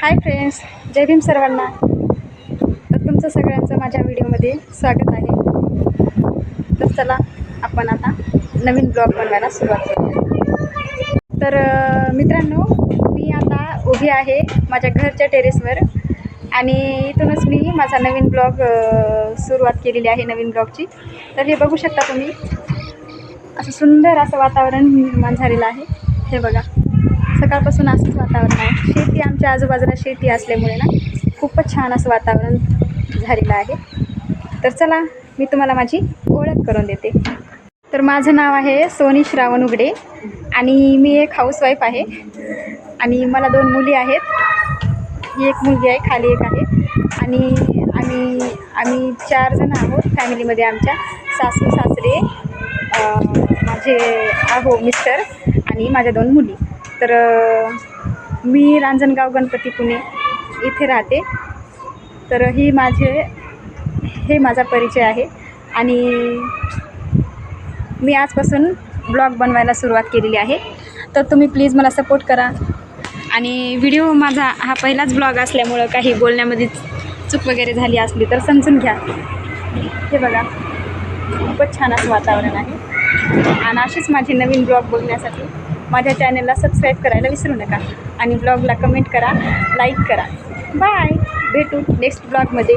Hi friends, जय भीम सर्वांना. तर तुमचं सगळ्यांचं माझ्या व्हिडिओमध्ये स्वागत आहे. तर चला आपण आता नवीन ब्लॉग बनवायला सुरुवात करूया. तर मित्रांनो, मी आता उभी आहे माझ्या घरच्या टेरेसवर आणि इथूनच मी माझा नवीन ब्लॉग सुरुवात केलेली आहे, नवीन ब्लॉगची. तर हे बघू शकता तुम्ही, असं सुंदर असं वातावरण निर्माण झालेलं आहे. हे बघा, सकाळपासून असंच वातावरण आहे. शेती आमच्या आजूबाजूला शेती असल्यामुळे ना खूपच छान असं वातावरण झालेलं आहे. तर चला मी तुम्हाला माझी ओळख करून देते. तर माझं नाव आहे सोनी श्रावण उघडे आणि मी एक हाऊसवाईफ आहे आणि मला 2 मुली आहेत. ही एक मुलगी आहे, खाली एक आहे. आणि आम्ही 4 जण आहोत फॅमिलीमध्ये. आमच्या सासू सासरे, माझे मिस्टर आणि माझ्या 2 मुली. तर मी रांजणगाव गणपती पुणे इथे राहते. तर हे माझा परिचय आहे आणि मी आजपासून ब्लॉग बनवायला सुरुवात केलेली आहे. तर तुम्ही प्लीज मला सपोर्ट करा आणि व्हिडिओ माझा हा पहिलाच ब्लॉग असल्यामुळं काही बोलण्यामध्ये चूक वगैरे झाली असली तर समजून घ्या. हे बघा, खूपच छान असं वातावरण आहे आणि असेच माझे नवीन ब्लॉग बघण्यासाठी माझ्या चॅनलला सबस्क्राईब करायला विसरू नका आणि ब्लॉगला कमेंट करा, लाईक करा. बाय, भेटू नेक्स्ट ब्लॉगमध्ये.